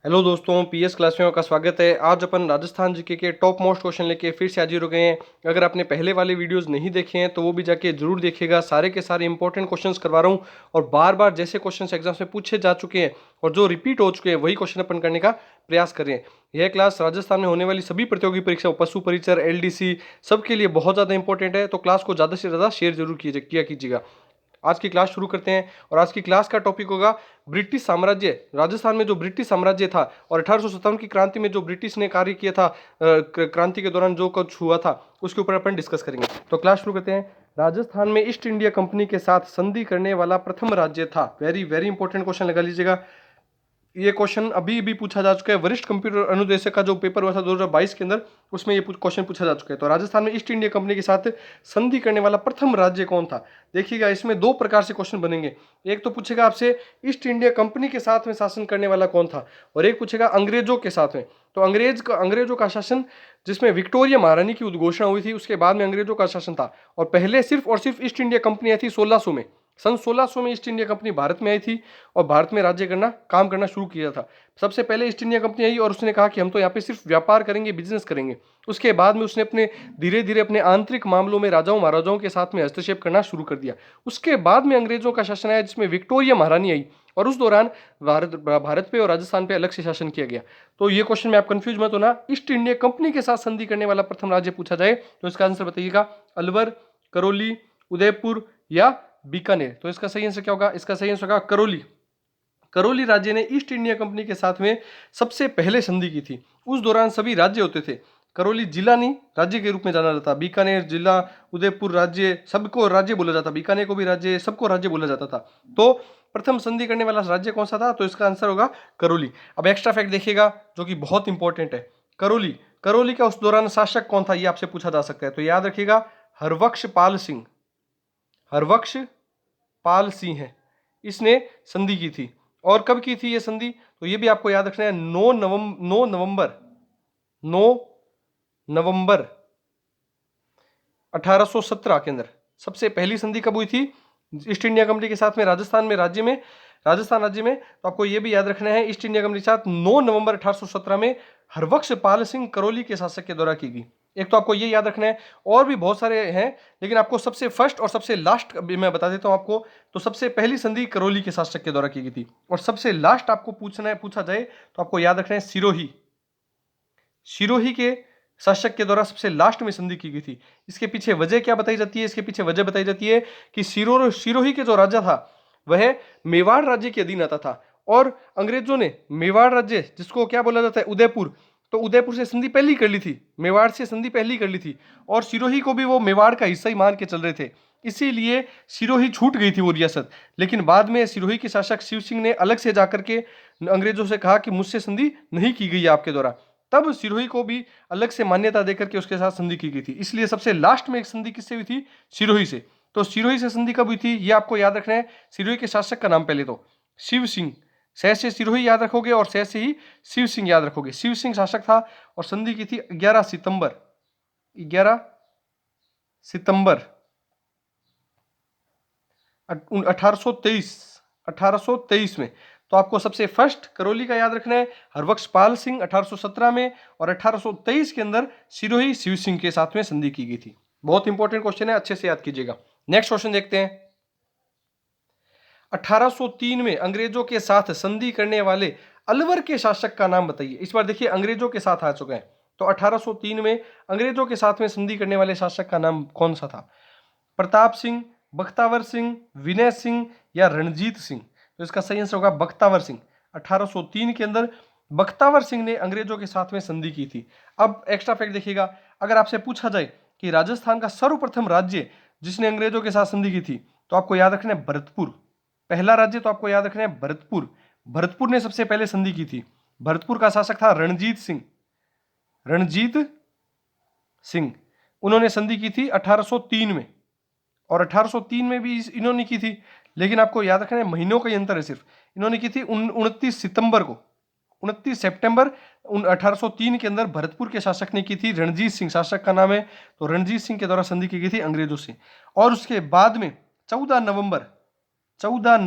Hello दोस्तों, PS class में आपका स्वागत है। आज अपन राजस्थान जीके के टॉप मोस्ट क्वेश्चन लेके फिर से हाजिर हो गए हैं। अगर आपने पहले वाले वीडियोस नहीं देखे हैं तो वो भी जाके जरूर देखिएगा। सारे के सारे इंपॉर्टेंट क्वेश्चंस करवा रहा हूँ और बार बार जैसे क्वेश्चंस एग्जाम्स में पूछे जा चुके हैं और जो रिपीट हो चुके हैं वही क्वेश्चन अपन करने का प्रयास कर रहे हैं। यह क्लास राजस्थान में होने वाली सभी प्रतियोगी परीक्षा, पशु परिचर, एलडीसी, सबके लिए बहुत ज़्यादा इंपॉर्टेंट है। तो क्लास को ज़्यादा से ज़्यादा शेयर जरूर किया कीजिएगा। आज की क्लास शुरू करते हैं और आज की क्लास का टॉपिक होगा ब्रिटिश साम्राज्य। राजस्थान में जो ब्रिटिश साम्राज्य था और 1857 की क्रांति में जो ब्रिटिश ने कार्य किया था, क्रांति के दौरान जो कुछ हुआ था उसके ऊपर अपन डिस्कस करेंगे। तो क्लास शुरू करते हैं। राजस्थान में ईस्ट इंडिया कंपनी के साथ संधि करने वाला प्रथम राज्य था। वेरी वेरी इंपॉर्टेंट क्वेश्चन लगा लीजिएगा। ये क्वेश्चन अभी भी पूछा जा चुका है। वरिष्ठ कंप्यूटर अनुदेशक का जो पेपर हुआ था 2022 के अंदर, उसमें ये क्वेश्चन पूछा जा चुका है। तो राजस्थान में ईस्ट इंडिया कंपनी के साथ संधि करने वाला प्रथम राज्य कौन था? देखिएगा, इसमें दो प्रकार से क्वेश्चन बनेंगे। एक तो पूछेगा आपसे ईस्ट इंडिया कंपनी के साथ में शासन करने वाला कौन था, और एक पूछेगा अंग्रेजों के साथ में। तो अंग्रेजों का शासन, जिसमें विक्टोरिया महारानी की उद्घोषणा हुई थी, उसके बाद में अंग्रेजों का शासन था। और पहले सिर्फ और सिर्फ ईस्ट इंडिया कंपनी आई थी 1600 में। सन 1600 में ईस्ट इंडिया कंपनी भारत में आई थी और भारत में राज्य करना, काम करना शुरू किया था। सबसे पहले ईस्ट इंडिया कंपनी आई और उसने कहा कि हम तो यहाँ पे सिर्फ व्यापार करेंगे, बिजनेस करेंगे। उसके बाद में उसने अपने धीरे धीरे अपने आंतरिक मामलों में राजाओं महाराजाओं के साथ में हस्तक्षेप करना शुरू कर दिया। उसके बाद में अंग्रेजों का शासन आया, जिसमें विक्टोरिया महारानी आई और उस दौरान भारत पे और राजस्थान पे अलग से शासन किया गया। तो ये क्वेश्चन में आप कंफ्यूज मत होना। ईस्ट इंडिया कंपनी के साथ संधि करने वाला प्रथम राज्य पूछा जाए तो इसका आंसर बताइएगा अलवर, करौली, उदयपुर या बीकानेर। तो इसका सही आंसर क्या होगा? इसका सही आंसर होगा करौली। करौली राज्य ने ईस्ट इंडिया कंपनी के साथ में सबसे पहले संधि की थी। उस दौरान सभी राज्य होते थे। करौली जिला नहीं, राज्य के रूप में जाना जाता। बीकानेर जिला, उदयपुर राज्य, सबको राज्य बोला जाता। बीकानेर को भी राज्य, सबको राज्य बोला जाता था। तो प्रथम संधि करने वाला राज्य कौन सा था? तो इसका आंसर होगा करौली। अब एक्स्ट्रा फैक्ट देखिएगा जो कि बहुत इंपॉर्टेंट है। करौली करौली का उस दौरान शासक कौन था, ये आपसे पूछा जा सकता है। तो याद रखिएगा, हरबख्श पाल सिंह। हरबख्श पाल सिंह है, इसने संधि की थी। और कब की थी ये संधि? तो ये भी आपको याद रखना है। 9 नवंबर 1817 के अंदर सबसे पहली संधि कब हुई थी ईस्ट इंडिया कंपनी के साथ में? राजस्थान राज्य में। तो आपको यह भी याद रखना है, ईस्ट इंडिया कंपनी के साथ 9 नवंबर 1817 में हरबख्श पाल सिंह करौली के शासक के द्वारा की गई। एक तो आपको ये याद रखना है, और भी बहुत सारे हैं, लेकिन आपको सबसे फर्स्ट और सबसे लास्ट मैं बता देता हूं आपको। तो सबसे पहली संधि करौली के शासक के द्वारा की गई थी, और सबसे लास्ट आपको पूछा जाए तो आपको याद रखना है सिरोही। सिरोही के शासक के द्वारा सबसे लास्ट में संधि की गई थी। इसके पीछे वजह क्या बताई जाती है? इसके पीछे वजह बताई जाती है कि सिरोही के जो राजा था वह मेवाड़ राज्य के अधीन आता था, और अंग्रेजों ने मेवाड़ राज्य, जिसको क्या बोला जाता है, उदयपुर, तो उदयपुर से संधि पहली कर ली थी, मेवाड़ से संधि पहली कर ली थी, और सिरोही को भी वो मेवाड़ का हिस्सा ही मान के चल रहे थे। इसीलिए सिरोही छूट गई थी वो रियासत। लेकिन बाद में सिरोही के शासक शिव सिंह ने अलग से जाकर के अंग्रेजों से कहा कि मुझसे संधि नहीं की गई आपके द्वारा। तब सिरोही को भी अलग से मान्यता देकर के उसके साथ संधि की गई थी। इसलिए सबसे लास्ट में एक संधि किससे हुई थी? सिरोही से। तो सिरोही से संधि कब हुई थी ये आपको याद रखना है। सिरोही के शासक का नाम पहले तो शिव सिंह, सह से सिरोही याद रखोगे और सह से ही शिव सिंह याद रखोगे। शिव सिंह शासक था और संधि की थी 11 सितंबर 1823 में। तो आपको सबसे फर्स्ट करौली का याद रखना है, हरबख्श पाल सिंह 1817 में, और 1823 के अंदर सिरोही शिव सिंह के साथ में संधि की गई थी। बहुत इंपॉर्टेंट क्वेश्चन है, अच्छे से याद कीजिएगा। नेक्स्ट क्वेश्चन देखते हैं। 1803 में अंग्रेजों के साथ संधि करने वाले अलवर के शासक का नाम बताइए। इस बार देखिए अंग्रेजों के साथ आ चुके हैं। तो 1803 में अंग्रेजों के साथ में संधि करने वाले शासक का नाम कौन सा था? प्रताप सिंह, बख्तावर सिंह, विनय सिंह या रणजीत सिंह? तो इसका सही आंसर होगा बख्तावर सिंह। 1803 के अंदर बख्तावर सिंह ने अंग्रेजों के साथ में संधि की थी। अब एक्स्ट्रा फैक्ट देखिएगा, अगर आपसे पूछा जाए कि राजस्थान का सर्वप्रथम राज्य जिसने अंग्रेजों के साथ संधि की थी, तो आपको याद रखना है भरतपुर। पहला राज्य तो आपको याद रखना है भरतपुर। भरतपुर ने सबसे पहले संधि की थी। भरतपुर का शासक था रणजीत सिंह। उन्होंने संधि की थी 1803 में, और 1803 में भी इन्होंने की थी, लेकिन आपको याद रखना है महीनों का ही अंतर है सिर्फ। इन्होंने की थी 29 सितंबर को, 29 सितंबर 1803 के अंदर भरतपुर के शासक ने की थी। रणजीत सिंह शासक का नाम है। तो रणजीत सिंह के द्वारा संधि की गई थी अंग्रेजों से। और उसके बाद में 14 नवंबर 14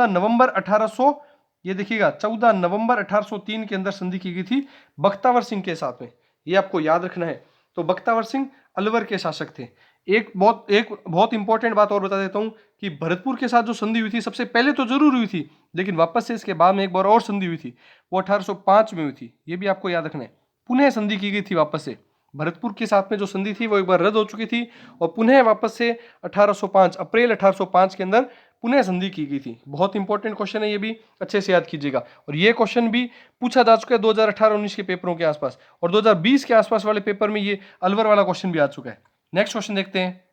नवंबर 1800 ये देखिएगा 14 नवंबर 1803 के अंदर संधि की गई थी बख्तावर सिंह के साथ में, ये आपको याद रखना है। तो बख्तावर सिंह अलवर के शासक थे। एक बहुत इंपॉर्टेंट बात और बता देता हूं कि भरतपुर के साथ जो संधि हुई थी सबसे पहले तो जरूर हुई थी, लेकिन वापस से इसके बाद में एक बार और संधि हुई थी, वो 1805 में हुई थी, ये भी आपको याद रखना है। पुनः संधि की गई थी वापस से, भरतपुर के साथ में जो संधि थी वो एक बार रद्द हो चुकी थी और पुनः वापस से 1805 अप्रैल 1805 के अंदर पुनः संधि की गई थी। बहुत इंपॉर्टेंट क्वेश्चन है, ये भी अच्छे से याद कीजिएगा। और ये क्वेश्चन भी पूछा जा चुका है 2018-19 के पेपरों के आसपास, और 2020 के आसपास वाले पेपर में ये अलवर वाला क्वेश्चन भी आ चुका है। नेक्स्ट क्वेश्चन देखते हैं।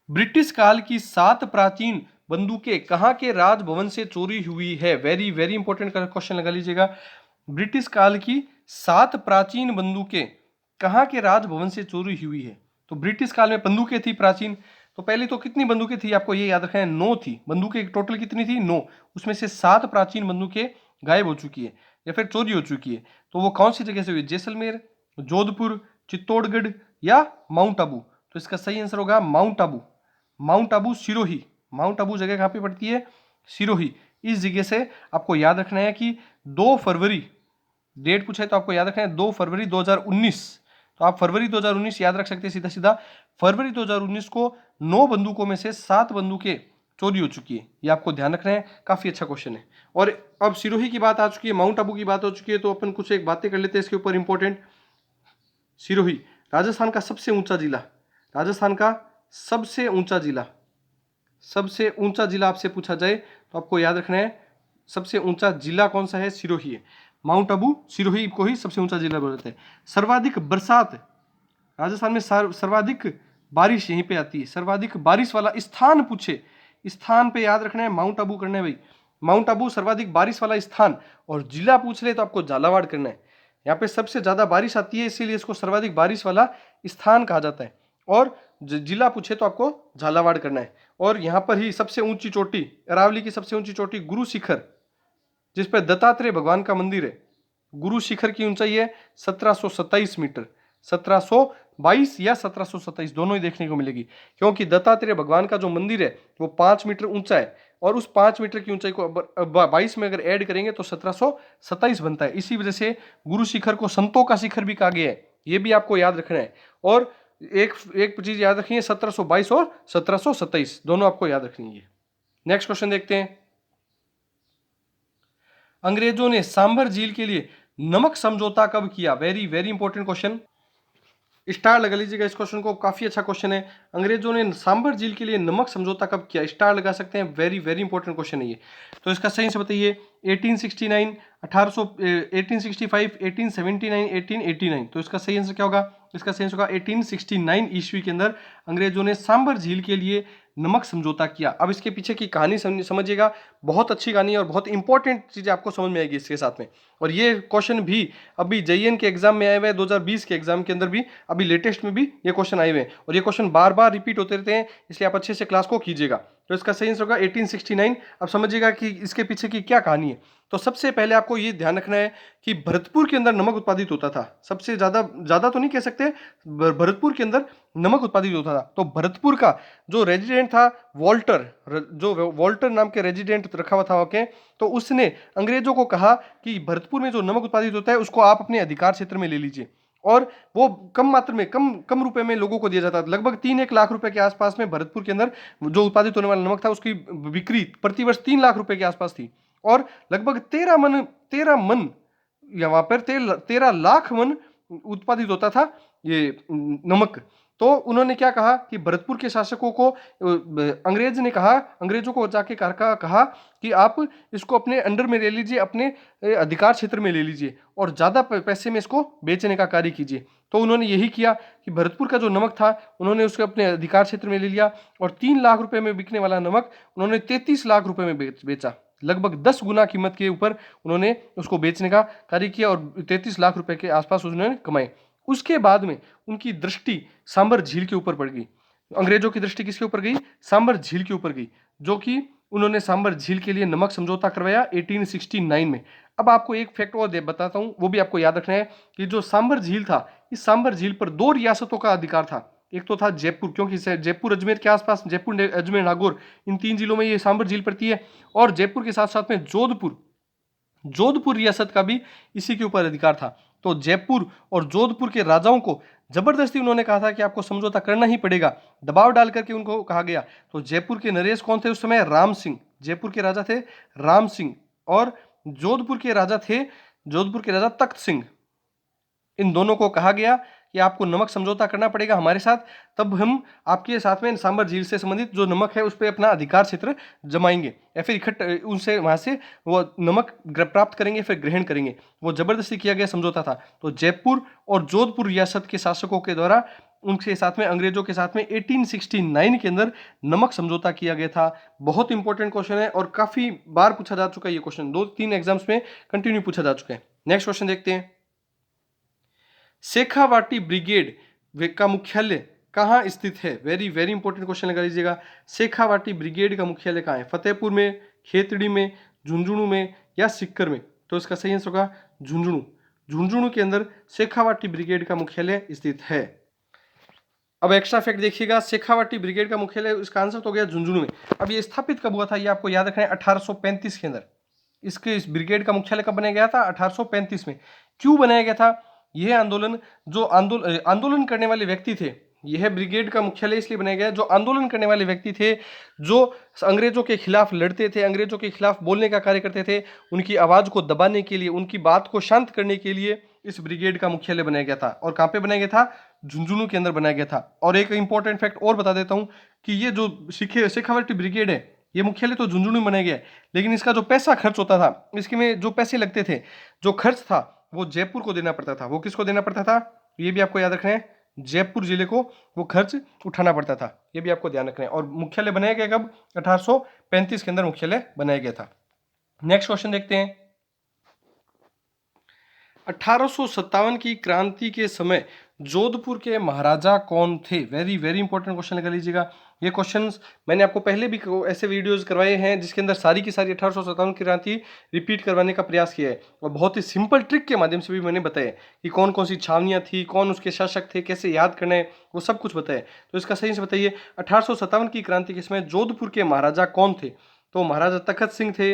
ब्रिटिश काल की 7 प्राचीन बंदूकें कहां के राजभवन से चोरी हुई है? वेरी वेरी इंपॉर्टेंट क्वेश्चन लगा लीजिएगा। ब्रिटिश काल की 7 प्राचीन बंदूकें कहां के राजभवन से चोरी हुई है? तो ब्रिटिश काल में बंदूकें थी प्राचीन, तो पहले तो कितनी बंदूकें थी आपको ये याद रखना है, 9 थी बंदूकें। टोटल कितनी थी? 9। उसमें से 7 प्राचीन बंदूकें गायब हो चुकी है या फिर चोरी हो चुकी है। तो वो कौन सी जगह से हुई? जैसलमेर, जोधपुर, चित्तौड़गढ़ या माउंट आबू? तो इसका सही आंसर होगा mount Abu. Mount Abu Sirohi, mount Abu जगह कहां पे पड़ती है? सिरोही। इस जगह से आपको याद रखना है कि 2 फरवरी, डेट पूछे तो आपको याद रखना है 2 फरवरी 2019। तो आप फरवरी 2019 याद रख सकते हैं सीधा सीधा। फरवरी 2019 को 9 बंदूकों में से 7 बंदूकें चोरी हो चुकी है, ये आपको ध्यान रखना है। काफी अच्छा क्वेश्चन है। और अब सिरोही की बात आ चुकी है, माउंट आबू की बात हो चुकी है, तो अपन कुछ एक बातें कर लेते हैं इसके ऊपर इंपॉर्टेंट। सिरोही राजस्थान का सबसे ऊंचा जिला, राजस्थान का सबसे ऊंचा जिला, सबसे ऊंचा जिला आपसे पूछा जाए तो आपको याद रखना है सबसे ऊंचा जिला कौन सा है? सिरोही है। माउंट आबू सिरोही को ही सबसे ऊंचा जिला बोलते हैं। सर्वाधिक बरसात राजस्थान में, सर्वाधिक बारिश यहीं पे आती है। सर्वाधिक बारिश वाला स्थान पूछे, स्थान पे याद रखना है माउंट आबू करना है भाई। माउंट आबू सर्वाधिक बारिश वाला स्थान, और जिला पूछ ले तो आपको झालावाड़ करना है। यहाँ पे सबसे ज्यादा बारिश आती है इसीलिए इसको सर्वाधिक बारिश वाला स्थान कहा जाता है। और जिला पूछे तो आपको झालावाड़ करना है। और यहाँ पर ही सबसे ऊंची चोटी, अरावली की सबसे ऊंची चोटी गुरु शिखर, जिस पर दत्तात्रेय भगवान का मंदिर है, गुरु शिखर की ऊंचाई है 1727 मीटर। 1722 या 1727 दोनों ही देखने को मिलेगी, क्योंकि दत्तात्रेय भगवान का जो मंदिर है वो 5 मीटर ऊंचा है, और उस 5 मीटर की ऊंचाई को 22 में अगर ऐड करेंगे तो 1727 बनता है। इसी वजह से गुरु शिखर को संतों का शिखर भी कहा गया है, ये भी आपको याद रखना है। और एक एक चीज याद रखिए, 1722 और 1727 दोनों आपको याद रखनी है। नेक्स्ट क्वेश्चन देखते हैं। अंग्रेजों ने सांभर झील के लिए नमक समझौता कब किया? Very very important question, star लगा लीजिएगा इस क्वेश्चन को, काफी अच्छा क्वेश्चन है। अंग्रेजों ने सांभर झील के लिए नमक समझौता कब किया? स्टार लगा सकते हैं, वेरी वेरी इंपॉर्टेंट क्वेश्चन है ये। तो इसका सही से बताइए। 1869, 1865, 1879, 1889। तो इसका सही आंसर क्या होगा? इसका सही आंसर होगा 1869 ईस्वी के अंदर अंग्रेजों ने सांभर झील के लिए नमक समझौता किया। अब इसके पीछे की कहानी समझिएगा, बहुत अच्छी कहानी है और बहुत इंपॉर्टेंट चीजें आपको समझ में आएगी इसके साथ में। और ये क्वेश्चन भी अभी JEN के एग्जाम में आए हुए हैं, 2020 के एग्जाम के अंदर भी, अभी लेटेस्ट में भी ये क्वेश्चन आए हुए हैं, और ये क्वेश्चन बार बार रिपीट होते रहते हैं, इसलिए आप अच्छे से क्लास को कीजिएगा। तो इसका सही आंसर होगा 1869। अब समझिएगा कि इसके पीछे की क्या कहानी है। तो सबसे पहले आपको ये ध्यान रखना है कि भरतपुर के अंदर नमक उत्पादित होता था, सबसे ज्यादा तो नहीं कह सकते, भरतपुर के अंदर नमक उत्पादित होता था। तो भरतपुर का जो रेजिडेंट था वॉल्टर, जो वॉल्टर नाम के रेजिडेंट रखा हुआ था ओके, तो उसने अंग्रेजों को कहा कि भरतपुर में जो नमक उत्पादित होता है उसको आप अपने अधिकार क्षेत्र में ले लीजिए, और वो कम मात्रा में, कम रुपए में लोगों को दिया जाता था। लगभग 3-1 लाख रुपए के आसपास में भरतपुर के अंदर जो उत्पादित होने वाला नमक था उसकी बिक्री प्रतिवर्ष 3 लाख रुपए के आसपास थी, और लगभग 13 मन या वहां पर 13 लाख मन उत्पादित होता था ये नमक। तो उन्होंने क्या कहा कि भरतपुर के शासकों को, अंग्रेज ने कहा, अंग्रेजों को जाके कहा कि आप इसको अपने अंडर में ले लीजिए, अपने अधिकार क्षेत्र में ले लीजिए, और ज्यादा पैसे में इसको बेचने का कार्य कीजिए। तो उन्होंने यही किया कि भरतपुर का जो नमक था उन्होंने उसको अपने अधिकार क्षेत्र में ले लिया, और 3 लाख रुपए में बिकने वाला नमक उन्होंने 33 लाख रुपए में बेचा। लगभग 10 गुना कीमत के ऊपर उन्होंने उसको बेचने का कार्य किया, और 33 लाख रुपए के आसपास उन्होंने कमाए। उसके बाद में उनकी दृष्टि सांभर झील के ऊपर पड़ गई। अंग्रेजों की दृष्टि किसके ऊपर गई? सांभर झील के ऊपर गई, जो कि उन्होंने सांभर झील के लिए नमक समझौता करवाया 1869 में। अब आपको एक फैक्ट और बताता हूं, वो भी आपको याद रखना है कि जो सांभर झील था, इस सांभर झील पर 2 रियासतों का अधिकार था। एक तो था जयपुर, क्योंकि जयपुर अजमेर के आसपास, जयपुर अजमेर नागौर इन 3 जिलों में ये सांबर झील पड़ती है। और जयपुर के साथ साथ में जोधपुर रियासत का भी इसी के ऊपर अधिकार था। तो जयपुर और जोधपुर के राजाओं को जबरदस्ती उन्होंने कहा था कि आपको समझौता करना ही पड़ेगा, दबाव डाल करके उनको कहा गया। तो जयपुर के नरेश कौन थे उस समय? राम सिंह। जयपुर के राजा थे राम सिंह और जोधपुर के राजा तख्त सिंह। इन दोनों को कहा गया कि आपको नमक समझौता करना पड़ेगा हमारे साथ, तब हम आपके साथ में सांबर झील से संबंधित जो नमक है उस पर अपना अधिकार क्षेत्र जमाएंगे, या फिर उनसे वहां से वो नमक प्राप्त करेंगे, फिर ग्रहण करेंगे। वो जबरदस्ती किया गया समझौता था। तो जयपुर और जोधपुर रियासत के शासकों के द्वारा उनके साथ में, अंग्रेजों के साथ में 1869 के अंदर नमक समझौता किया गया था। बहुत इंपॉर्टेंट क्वेश्चन है और काफी बार पूछा जा चुका है ये क्वेश्चन, 2-3 एग्जाम्स में कंटिन्यू पूछा जा चुका है। नेक्स्ट क्वेश्चन देखते हैं। शेखावाटी ब्रिगेड का मुख्यालय कहाँ स्थित है? वेरी वेरी इंपॉर्टेंट क्वेश्चन लगा लीजिएगा। शेखावाटी ब्रिगेड का मुख्यालय कहाँ है? फतेहपुर में, खेतड़ी में, झुंझुनू में या सीकर में? तो इसका सही आंसर होगा झुंझुनू। झुंझुनू के अंदर शेखावाटी ब्रिगेड का मुख्यालय स्थित है। अब एक्स्ट्रा फैक्ट देखिएगा, शेखावाटी ब्रिगेड का मुख्यालय, इसका आंसर तो हो गया झुंझुनू में। अब ये स्थापित कब हुआ था ये आपको याद रखना है, 1835 के अंदर। इस ब्रिगेड का मुख्यालय कब बनाया गया था? 1835 में। क्यों बनाया गया था? यह आंदोलन, जो आंदोलन करने वाले व्यक्ति थे, यह ब्रिगेड का मुख्यालय इसलिए बनाया गया, जो आंदोलन करने वाले व्यक्ति थे, जो अंग्रेजों के खिलाफ लड़ते थे, अंग्रेजों के खिलाफ बोलने का कार्य करते थे, उनकी आवाज को दबाने के लिए, उनकी बात को शांत करने के लिए इस ब्रिगेड का मुख्यालय बनाया गया था। और कहां पे बनाया गया था? झुंझुनू के अंदर बनाया गया था। और एक इंपॉर्टेंट फैक्ट और बता देता हूं कि ये जो शेखावाटी ब्रिगेड है, ये मुख्यालय तो झुंझुनू में बनाया गया है, लेकिन इसका जो पैसा खर्च होता था, इसके में जो पैसे लगते थे, जो खर्च था, वो जयपुर को देना पड़ता था। वो किसको देना पड़ता था? ये भी आपको याद रखना है, जयपुर जिले को वो खर्च उठाना पड़ता था। ये भी आपको ध्यान रखना है। और मुख्यालय बनाया गया कब? 1835 के अंदर मुख्यालय बनाया गया था। नेक्स्ट क्वेश्चन देखते हैं। 1857 की क्रांति के समय जोधपुर के महाराजा कौन थे? वेरी वेरी इंपॉर्टेंट क्वेश्चन लगा लीजिएगा। ये क्वेश्चंस मैंने आपको पहले भी ऐसे वीडियोस करवाए हैं जिसके अंदर सारी की सारी 1857 की क्रांति रिपीट करवाने का प्रयास किया है, और बहुत ही सिंपल ट्रिक के माध्यम से भी मैंने बताया कि कौन कौन सी छावनियां थी, कौन उसके शासक थे, कैसे याद करना है, वो सब कुछ बताया। तो इसका सही से बताइए, 1857 की क्रांति के समय जोधपुर के महाराजा कौन थे? तो महाराजा तखत सिंह थे,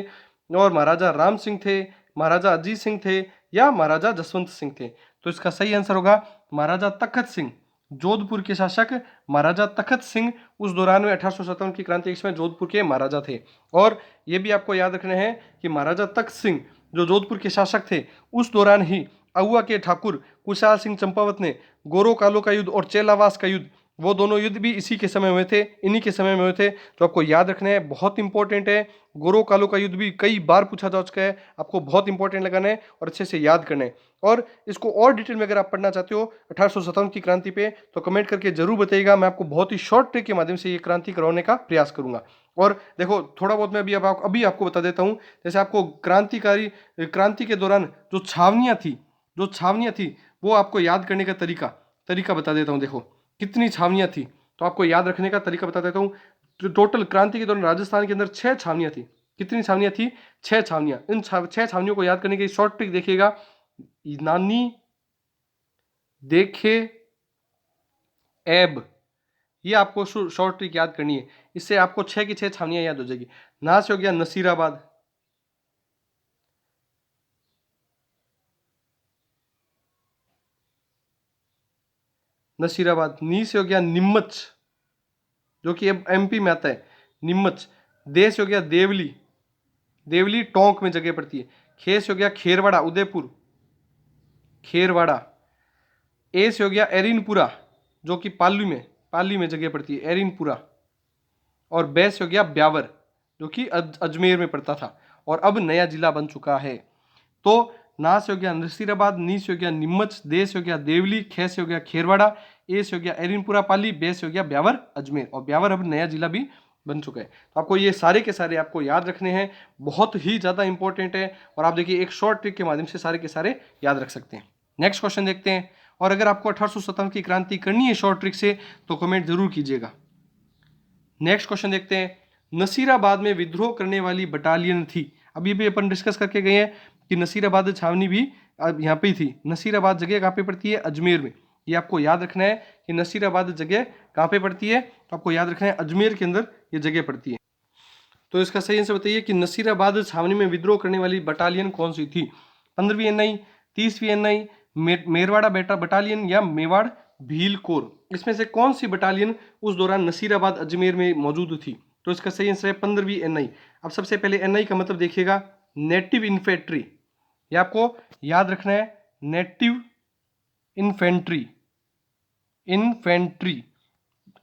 और महाराजा राम सिंह थे, महाराजा अजीत सिंह थे, या महाराजा जसवंत सिंह थे? तो इसका सही आंसर होगा महाराजा तखत सिंह। जोधपुर के शासक महाराजा तखत सिंह उस दौरान में 1857 की क्रांति के समय जोधपुर के महाराजा थे। और ये भी आपको याद रखना है कि महाराजा तखत सिंह जो जोधपुर के शासक थे, उस दौरान ही अहुआ के ठाकुर कुशाल सिंह चंपावत ने गोरो कालो का युद्ध और चेलावास का युद्ध, वो दोनों युद्ध भी इसी के समय हुए थे, इन्हीं के समय में हुए थे। तो आपको याद रखना है, बहुत इंपॉर्टेंट है। गोरो कालो का युद्ध भी कई बार पूछा जा चुका है, आपको बहुत इंपॉर्टेंट लगाना है और अच्छे से याद करना है। और इसको और डिटेल में अगर आप पढ़ना चाहते हो 1857 की क्रांति पे, तो कमेंट करके जरूर बताइएगा। मैं आपको बहुत ही शॉर्ट ट्रिक के माध्यम से ये क्रांति करवाने का प्रयास करूंगा। और देखो, थोड़ा बहुत मैं अभी आपको बता देता हूँ। जैसे आपको क्रांति के दौरान जो छावनियाँ थी वो आपको याद करने का तरीका बता देता हूँ। देखो कितनी छावनियाँ थी, तो आपको याद रखने का तरीका बता देता हूँ। टोटल क्रांति के दौरान राजस्थान के अंदर 6 छावनियाँ थी। कितनी छावनियाँ थी? 6 छावनियाँ। इन 6 छावनियों को याद करने की शॉर्ट ट्रिक देखिएगा। नानी, देखे, एब, ये आपको शॉर्ट ट्रिक याद करनी है। इससे आपको 6 की 6 छावनियाँ याद हो जाएगी। ना से हो गया नसीराबाद, नी से हो गया निम्मच, जो कि अब एमपी में आता है, निम्मच। दे से हो गया देवली टोंक में जगह पड़ती है। खे से हो गया खेरवाड़ा, उदयपुर, खेरवाड़ा। ए से हो गया एरिनपुरा, जो कि पाली में जगह पड़ती है, एरिनपुरा। और बे से हो गया ब्यावर, जो कि अजमेर में पड़ता था और अब नया जिला बन चुका है। तो ना से हो गया नसीराबाद, नी से हो गया निम्मच, दे से हो गया देवली, खे से हो गया खेरवाड़ा, ए से हो गया एरिनपुरा पाली, बे से हो गया ब्यावर अजमेर। और ब्यावर अब नया जिला भी बन चुका है। तो आपको ये सारे के सारे आपको याद रखने हैं, बहुत ही ज़्यादा इंपॉर्टेंट है। और आप देखिए एक शॉर्ट ट्रिक के माध्यम से सारे के सारे याद रख सकते हैं। नेक्स्ट क्वेश्चन देखते हैं। और अगर आपको 1857 की क्रांति करनी है शॉर्ट ट्रिक से, तो कमेंट जरूर कीजिएगा। नेक्स्ट क्वेश्चन देखते हैं। नसीराबाद में विद्रोह करने वाली बटालियन थी। अभी भी अपन डिस्कस करके गए हैं कि नसीराबाद छावनी भी यहाँ पे ही थी। नसीराबाद जगह कहाँ पे पड़ती है? अजमेर में। ये आपको याद रखना है कि नसीराबाद जगह कहाँ पे पड़ती है, तो आपको याद रखना है अजमेर के अंदर ये जगह पड़ती है। तो इसका सही आंसर बताइए कि नसीराबाद छावनी में विद्रोह करने वाली बटालियन कौन सी थी? 15वीं एनआई, 30वीं एनआई, मेरवाड़ा बेटा बटालियन या मेवाड़ भील कोर, इसमें से कौन सी बटालियन उस दौरान नसीराबाद अजमेर में मौजूद थी? तो इसका सही आंसर है 15वीं एनआई। अब सबसे पहले एनआई का मतलब देखिएगा, नेटिव इन्फेंट्री, ये आपको याद रखना है, नेटिव इन्फेंट्री, इन्फेंट्री,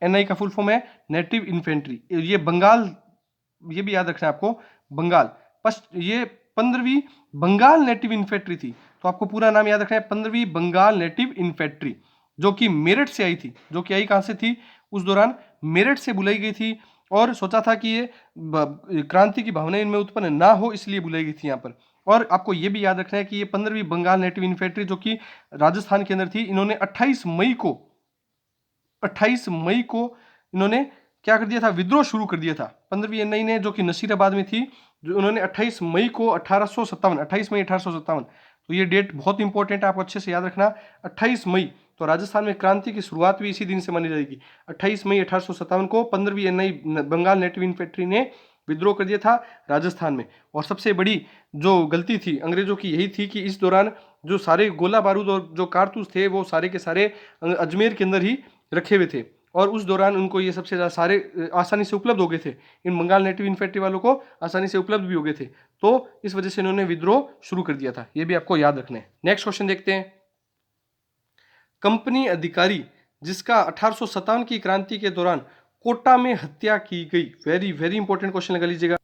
एनआई का फुल फॉर्म है नेटिव इन्फेंट्री। ये बंगाल, ये भी याद रखना है आपको, बंगाल ये 15वीं बंगाल नेटिव इन्फेंट्री थी। तो आपको पूरा नाम याद रखना है, 15वीं बंगाल नेटिव इन्फेंट्री, जो कि मेरठ से आई थी, जो कि आई कहां से थी उस दौरान, मेरठ से बुलाई गई थी। और सोचा था कि ये क्रांति की भावना इनमें उत्पन्न ना हो, इसलिए बुलाई गई थी यहाँ पर। और आपको ये भी याद रखना है कि ये 15वीं बंगाल नेटिव इन्फेंट्री जो कि राजस्थान के अंदर थी, इन्होंने 28 मई को इन्होंने क्या कर दिया था, विद्रोह शुरू कर दिया था। 15वीं एनआई ने, जो कि नसीराबाद में थी, जो उन्होंने 28 मई को 1857, 28 मई 1857, तो ये डेट बहुत इंपॉर्टेंट है, आपको अच्छे से याद रखना, 28 मई। तो राजस्थान में क्रांति की शुरुआत भी इसी दिन से मानी जाएगी, 28 मई 1857 को 15वीं एनआई बंगाल नेटिव इन्फेंट्री ने विद्रोह कर दिया था राजस्थान में। और सबसे बड़ी जो गलती थी अंग्रेजों की यही थी कि इस दौरान जो सारे गोला बारूद और जो कारतूस थे वो सारे के सारे अजमेर के अंदर ही रखे हुए थे, और उस दौरान उनको ये सबसे ज़्यादा सारे आसानी से उपलब्ध हो गए थे, इन बंगाल नेटिव इन्फेंट्री वालों को आसानी से उपलब्ध भी हो गए थे। तो इस वजह से इन्होंने विद्रोह शुरू कर दिया था, ये भी आपको याद रखना है। नेक्स्ट क्वेश्चन देखते हैं, कंपनी अधिकारी जिसका 1857 की क्रांति के दौरान कोटा में हत्या की गई, वेरी वेरी इंपॉर्टेंट क्वेश्चन लगा लीजिएगा।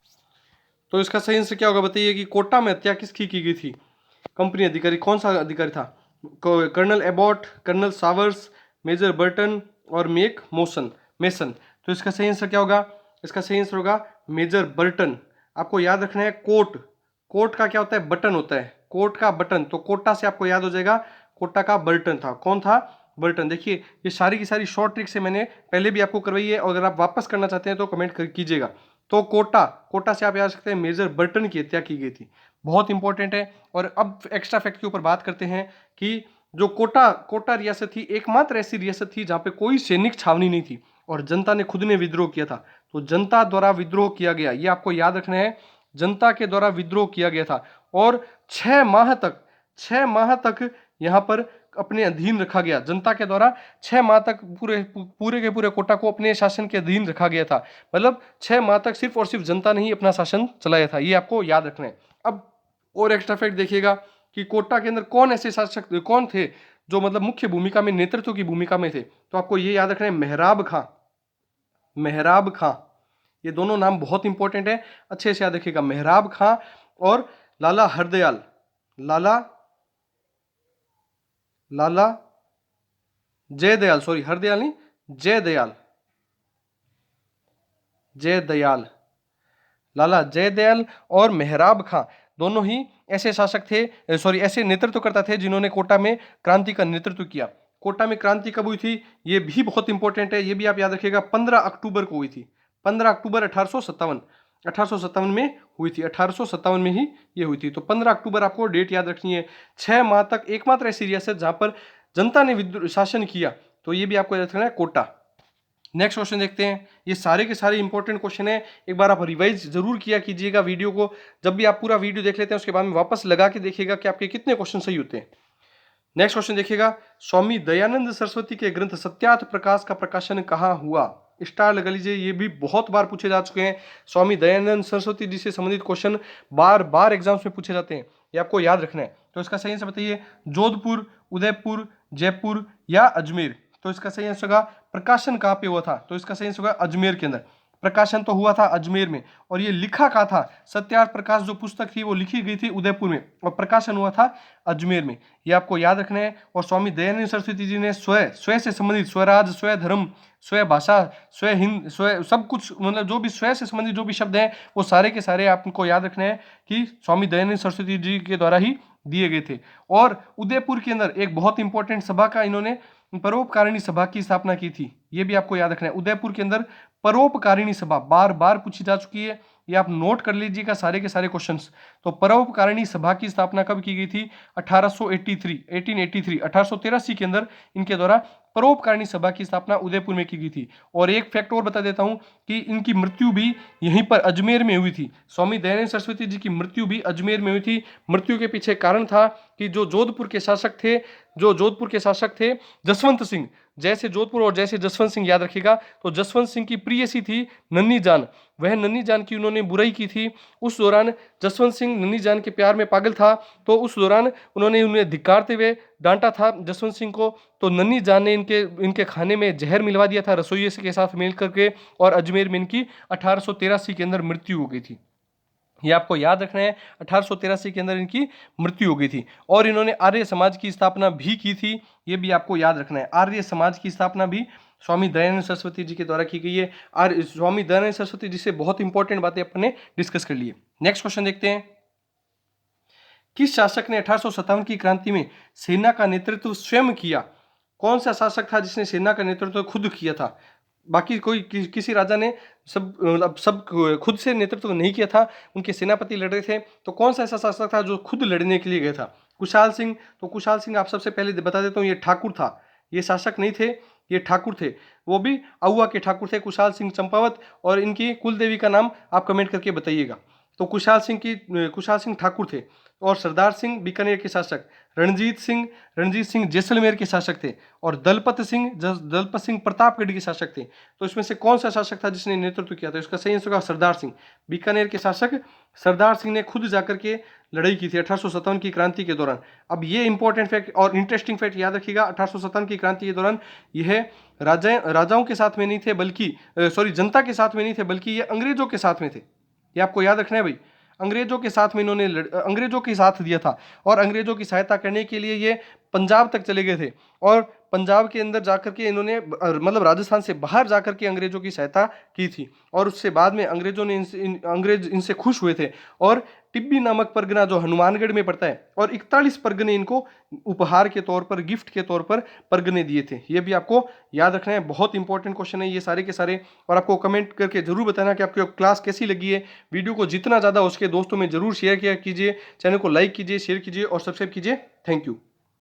तो इसका सही आंसर क्या होगा बताइए कि कोटा में हत्या किसकी की गई थी? कंपनी अधिकारी, कौन सा अधिकारी था? कर्नल एबॉट, कर्नल सावर्स, मेजर बर्टन और मेसन। तो इसका सही आंसर क्या होगा? इसका सही आंसर होगा मेजर बर्टन। आपको याद रखना है, कोट का क्या होता है? बटन होता है, कोट का बटन। तो कोटा से आपको याद हो जाएगा, कोटा का बर्टन था। कौन था? बर्टन। देखिए ये सारी की सारी शॉर्ट ट्रिक से मैंने पहले भी आपको करवाई है, और अगर आप वापस करना चाहते हैं तो कमेंट कीजिएगा। तो कोटा से आप याद सकते हैं मेजर बर्टन की हत्या की गई थी, बहुत इंपॉर्टेंट है। और अब एक्स्ट्रा फैक्ट के ऊपर बात करते हैं कि जो कोटा रियासत थी, एकमात्र ऐसी रियासत थी जहां पे कोई सैनिक छावनी नहीं थी, और जनता ने खुद ने विद्रोह किया था। तो जनता द्वारा विद्रोह किया गया, ये आपको याद रखना है, जनता के द्वारा विद्रोह किया गया था। और 6 माह तक यहाँ पर अपने अधीन रखा गया, जनता के द्वारा 6 माह तक पूरे के पूरे कोटा को अपने शासन के अधीन रखा गया था। मतलब 6 माह तक सिर्फ और सिर्फ जनता ने ही अपना शासन चलाया था, ये आपको याद रखना है। अब और एक्स्ट्रा फैक्ट देखिएगा कि कोटा के अंदर कौन ऐसे शासक कौन थे जो मतलब मुख्य भूमिका में, नेतृत्व की भूमिका में थे? तो आपको ये याद रखना है, मेहराब खां। ये दोनों नाम बहुत इंपॉर्टेंट है, अच्छे से याद रखिएगा, मेहराब खां और लाला हरदयाल, लाला जयदयाल, सॉरी हरदयाल नहीं, जयदयाल, लाला जयदयाल और मेहराब खां दोनों ही ऐसे शासक थे, ऐसे नेतृत्वकर्ता थे जिन्होंने कोटा में क्रांति का नेतृत्व किया। कोटा में क्रांति कब हुई थी ये भी बहुत इंपॉर्टेंट है, ये भी आप याद रखिएगा, 15 अक्टूबर को हुई थी, 15 अक्टूबर 1857 में हुई थी, 1857 में ही ये हुई थी। तो 15 अक्टूबर आपको डेट याद रखनी है। 6 माह तक एकमात्र ऐसी रियासत जहां पर जनता ने शासन किया, तो ये भी आपको याद रखना है, कोटा। नेक्स्ट क्वेश्चन देखते हैं, ये सारे के सारे इंपॉर्टेंट क्वेश्चन है, एक बार आप रिवाइज जरूर किया कीजिएगा वीडियो को। जब भी आप पूरा वीडियो देख लेते हैं उसके बाद में वापस लगा के देखिएगा कि आपके कितने क्वेश्चन सही होते हैं। नेक्स्ट क्वेश्चन देखिएगा, स्वामी दयानंद सरस्वती के ग्रंथ सत्यार्थ प्रकाश का प्रकाशन कहाँ हुआ? स्टार लगा लीजिए, ये भी बहुत बार पूछे जा चुके हैं। स्वामी दयानंद सरस्वती जी से संबंधित क्वेश्चन बार बार एग्जाम्स में पूछे जाते हैं, ये आपको याद रखना है। तो इसका सही आंसर बताइए, जोधपुर, उदयपुर, जयपुर या अजमेर? तो इसका सही आंसर होगा, प्रकाशन कहाँ पे हुआ था? तो इसका सही आंसर होगा अजमेर के अंदर, प्रकाशन तो हुआ था अजमेर में। और ये लिखा कहाँ था? सत्यार्थ प्रकाश जो पुस्तक थी वो लिखी गई थी उदयपुर में, और प्रकाशन हुआ था अजमेर में, ये आपको याद रखना है। और स्वामी दयानंद सरस्वती जी ने स्व से संबंधित, स्वराज, स्व धर्म, स्व भाषा, स्व हिंद, स्व सब कुछ, मतलब जो भी स्व से संबंधित जो भी शब्द हैं वो सारे के सारे आपको याद रखने हैं कि स्वामी दयानंद सरस्वती जी के द्वारा ही दिए गए थे। और उदयपुर के अंदर एक बहुत इंपॉर्टेंट सभा का इन्होंने परोपकारिणी सभा की स्थापना की थी, ये भी आपको याद रखना है। उदयपुर के अंदर परोपकारिणी सभा बार बार पूछी जा चुकी है, ये आप नोट कर लीजिएगा सारे के सारे क्वेश्चंस। तो परोपकारिणी सभा की स्थापना कब की गई थी? 1883 के अंदर इनके द्वारा परोपकारिणी सभा की स्थापना उदयपुर में की गई थी। और एक फैक्ट और बता देता हूं कि इनकी मृत्यु भी यहीं पर अजमेर में हुई थी। स्वामी दयानंद सरस्वती जी की मृत्यु भी अजमेर में हुई थी। मृत्यु के पीछे कारण था कि जो जोधपुर के शासक थे जसवंत सिंह, जैसे जोधपुर और जैसे जसवंत सिंह, याद रखिएगा। तो जसवंत सिंह की प्रियसी थी नन्ही जान, वह नन्ही जान की उन्होंने बुराई की थी। उस दौरान जसवंत सिंह नन्ही जान के प्यार में पागल था, तो उस दौरान उन्होंने उन्हें धिक्कारते हुए डांटा था जसवंत सिंह को। तो नन्ही जान ने इनके खाने में जहर मिलवा दिया था रसोइये के साथ मिल करके, और अजमेर में इनकी 1883 के अंदर मृत्यु हो गई थी। ये आपको याद रखना है, 1883 के अंदर इनकी मृत्यु हो गई थी। और इन्होंने आर्य समाज की स्थापना भी की थी, ये भी आपको याद रखना है। आर्य समाज की स्थापना भी स्वामी दयानंद सरस्वती जी के द्वारा की गई है। और स्वामी दयानंद सरस्वती जी से बहुत इंपॉर्टेंट बातें अपन ने डिस्कस कर ली है। नेक्स्ट क्वेश्चन देखते हैं। किस शासक ने 1857 की क्रांति में सेना का नेतृत्व स्वयं किया? कौन सा शासक था जिसने सेना का नेतृत्व खुद किया था? बाकी कोई किसी राजा ने सब खुद से नेतृत्व नहीं किया था, उनके सेनापति लड़ रहे थे। तो कौन सा ऐसा शासक था जो खुद लड़ने के लिए गया था? कुशाल सिंह। तो कुशाल सिंह आप सबसे पहले बता देता हूँ, ये ठाकुर था, ये शासक नहीं थे, ये ठाकुर थे। वो भी अहुआ के ठाकुर थे, कुशाल सिंह चंपावत। और इनकी कुल देवी का नाम आप कमेंट करके बताइएगा। तो कुशाल सिंह ठाकुर थे। और सरदार सिंह बीकानेर के शासक, रणजीत सिंह जैसलमेर के शासक थे। और दलपत सिंह प्रतापगढ़ के शासक थे। तो इसमें से कौन सा शासक था जिसने नेतृत्व किया था? इसका सही आंसर होगा सरदार सिंह। बीकानेर के शासक सरदार सिंह ने खुद जाकर के लड़ाई की थी 1857 की क्रांति के दौरान। अब ये इंपॉर्टेंट फैक्ट और इंटरेस्टिंग फैक्ट याद रखिएगा, 1857 की क्रांति के दौरान यह राजाओं के साथ में नहीं थे, बल्कि जनता के साथ में नहीं थे, बल्कि ये अंग्रेजों के साथ में थे। ये आपको याद रखना है भाई। अंग्रेजों के साथ में इन्होंने अंग्रेजों के साथ दिया था, और अंग्रेजों की सहायता करने के लिए ये पंजाब तक चले गए थे। और पंजाब के अंदर जाकर के इन्होंने मतलब राजस्थान से बाहर जाकर के अंग्रेजों की सहायता की थी। और उससे बाद में अंग्रेजों ने अंग्रेज इनसे खुश हुए थे, और टिब्बी नामक परगना जो हनुमानगढ़ में पड़ता है, और 41 परगने इनको उपहार के तौर पर, गिफ्ट के तौर पर परगने दिए थे। ये भी आपको याद रखना है, बहुत इंपॉर्टेंट क्वेश्चन है ये सारे के सारे। और आपको कमेंट करके जरूर बताना कि आपको क्लास कैसी लगी है। वीडियो को जितना ज़्यादा उसके दोस्तों में जरूर शेयर किया कीजिए, चैनल को लाइक कीजिए, शेयर कीजिए और सब्सक्राइब कीजिए। Thank you.